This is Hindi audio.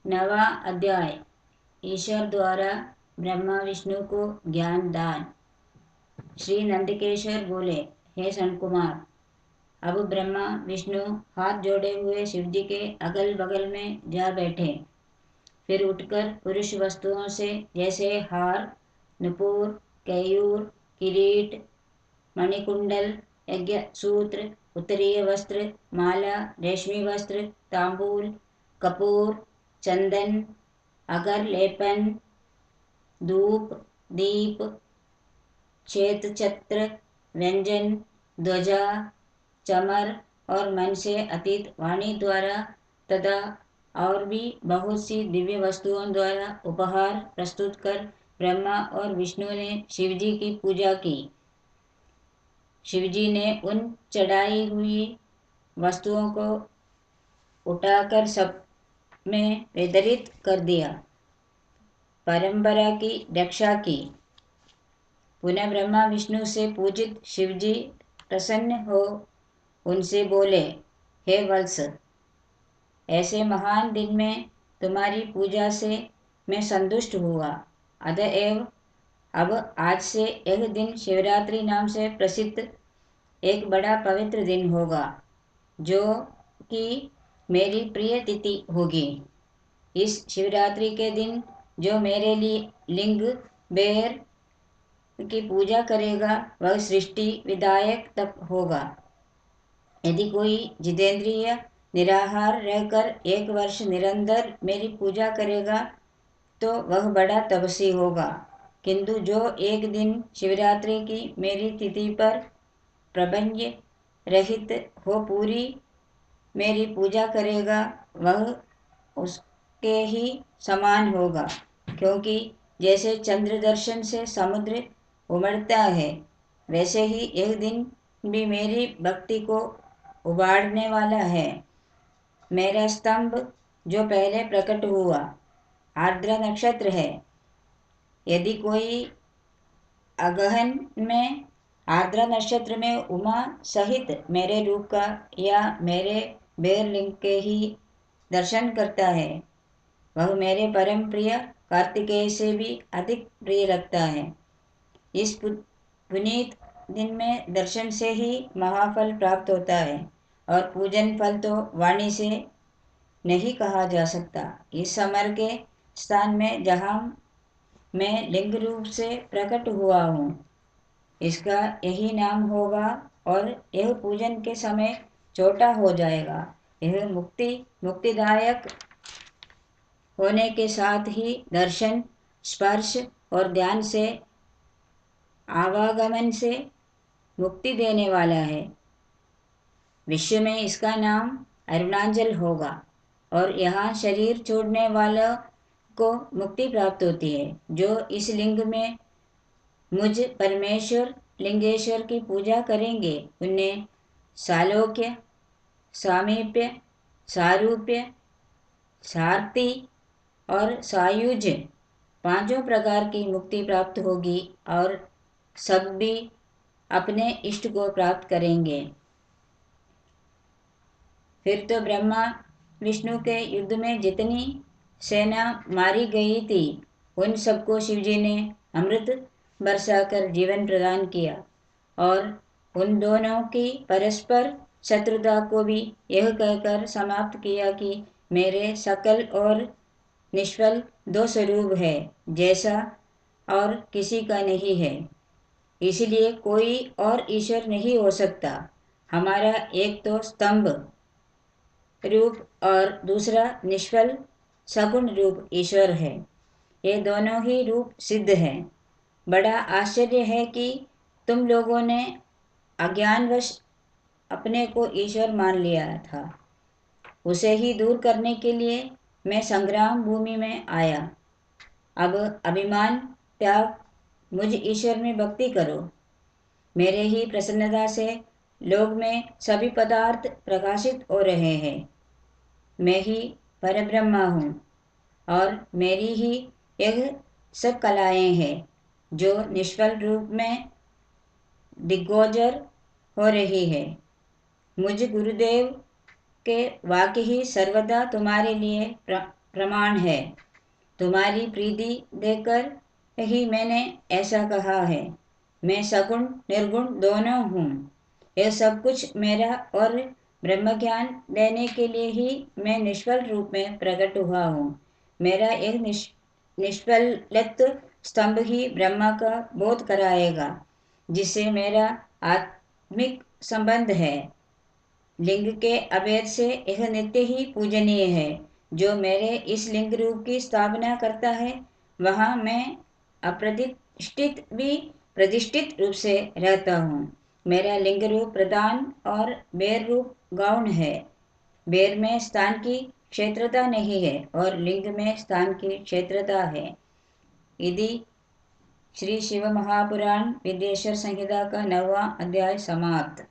नवा अध्याय। ईश्वर द्वारा ब्रह्मा विष्णु को ज्ञान दान। श्री नंदकेश्वर बोले, हे सनकुमार, अब ब्रह्मा विष्णु हाथ जोड़े हुए शिवजी के अगल बगल में जा बैठे। फिर उठकर पुरुष वस्तुओं से जैसे हार, नुपुर, केयूर, किरीट, मणिकुंडल, यज्ञ सूत्र, उत्तरीय वस्त्र, माला, रेशमी वस्त्र, तांबूल, कपूर, चंदन, अगर लेपन, धूप, दीप, श्वेत छत्र, व्यंजन, ध्वजा, चमर और मन से अतीत वाणी द्वारा तथा और भी बहुत सी दिव्य वस्तुओं द्वारा उपहार प्रस्तुत कर ब्रह्मा और विष्णु ने शिवजी की पूजा की। शिवजी ने उन चढ़ाई हुई वस्तुओं को उठाकर सब में वितरित कर दिया, परंपरा की रक्षा की। पुनः ब्रह्मा विष्णु से पूजित शिवजी प्रसन्न हो उनसे बोले, हे वत्स, ऐसे महान दिन में तुम्हारी पूजा से मैं संतुष्ट हुआ। अतएव अब आज से यह दिन शिवरात्रि नाम से प्रसिद्ध एक बड़ा पवित्र दिन होगा, जो कि मेरी प्रिय तिथि होगी। इस शिवरात्रि के दिन जो मेरे लिए लिंग बेर की पूजा करेगा वह सृष्टि विधायक तप होगा। यदि कोई जितेंद्रिय निराहार रहकर 1 वर्ष निरंतर मेरी पूजा करेगा तो वह बड़ा तपस्वी होगा। किंतु जो एक दिन शिवरात्रि की मेरी तिथि पर प्रपंच रहित हो पूरी मेरी पूजा करेगा वह उसके ही समान होगा। क्योंकि जैसे चंद्र दर्शन से समुद्र उमड़ता है, वैसे ही यह दिन भी मेरी भक्ति को उबाड़ने वाला है। मेरा स्तंभ जो पहले प्रकट हुआ आर्द्र नक्षत्र है। यदि कोई अगहन में आर्द्र नक्षत्र में उमा सहित मेरे रूप का या मेरे बेरलिंग के ही दर्शन करता है, वह मेरे परम प्रिय कार्तिकेय से भी अधिक प्रिय लगता है। इस पुनीत दिन में दर्शन से ही महाफल प्राप्त होता है और पूजन फल तो वाणी से नहीं कहा जा सकता। इस समर के स्थान में जहाँ मैं लिंग रूप से प्रकट हुआ हूँ, इसका यही नाम होगा और यह पूजन के समय छोटा हो जाएगा। यह मुक्तिदायक होने के साथ ही दर्शन, स्पर्श और ध्यान से आवागमन से मुक्ति देने वाला है। विश्व में इसका नाम अरुणाचल होगा और यहाँ शरीर छोड़ने वालों को मुक्ति प्राप्त होती है। जो इस लिंग में मुझ परमेश्वर लिंगेश्वर की पूजा करेंगे उन्हें सालोक्य, सामीप्य, सारूप्य, सारथी और सायुज 5 प्रकार की मुक्ति प्राप्त होगी और सब भी अपने इष्ट को प्राप्त करेंगे। फिर तो ब्रह्मा विष्णु के युद्ध में जितनी सेना मारी गई थी उन सबको शिवजी ने अमृत बरसाकर जीवन प्रदान किया और उन दोनों की परस्पर शत्रुता को भी यह कहकर समाप्त किया कि मेरे सकल और निष्फल 2 स्वरूप है, जैसा और किसी का नहीं है। इसलिए कोई और ईश्वर नहीं हो सकता। हमारा एक तो स्तंभ रूप और दूसरा निष्फल सगुण रूप ईश्वर है। ये दोनों ही रूप सिद्ध हैं। बड़ा आश्चर्य है कि तुम लोगों ने अज्ञानवश अपने को ईश्वर मान लिया था। उसे ही दूर करने के लिए मैं संग्राम भूमि में आया। अब अभिमान त्याग मुझ ईश्वर में भक्ति करो। मेरे ही प्रसन्नता से लोक में सभी पदार्थ प्रकाशित हो रहे हैं। मैं ही परब्रह्मा हूँ और मेरी ही यह सब कलाएं हैं जो निष्फल रूप में दिग्गोचर हो रही है। मुझ गुरुदेव के वाक्य ही सर्वदा तुम्हारे लिए प्रमाण है। तुम्हारी प्रीति देकर ही मैंने ऐसा कहा है। मैं सगुण निर्गुण दोनों हूँ। यह सब कुछ मेरा और ब्रह्म ज्ञान देने के लिए ही मैं निष्फल रूप में प्रकट हुआ हूँ। मेरा एक निष्फलत्व स्तंभ ही ब्रह्मा का बोध कराएगा, जिससे मेरा आत्मिक संबंध है। लिंग के अभेद से यह नित्य ही पूजनीय है। जो मेरे इस लिंग रूप की स्थापना करता है, वहाँ मैं अप्रतिष्ठित भी प्रतिष्ठित रूप से रहता हूँ। मेरा लिंग रूप प्रधान और बेर रूप गौण है। बेर में स्थान की क्षेत्रता नहीं है और लिंग में स्थान की क्षेत्रता है। यदि श्री शिव महापुराण विद्येश्वर संहिता का 9वां अध्याय समाप्त।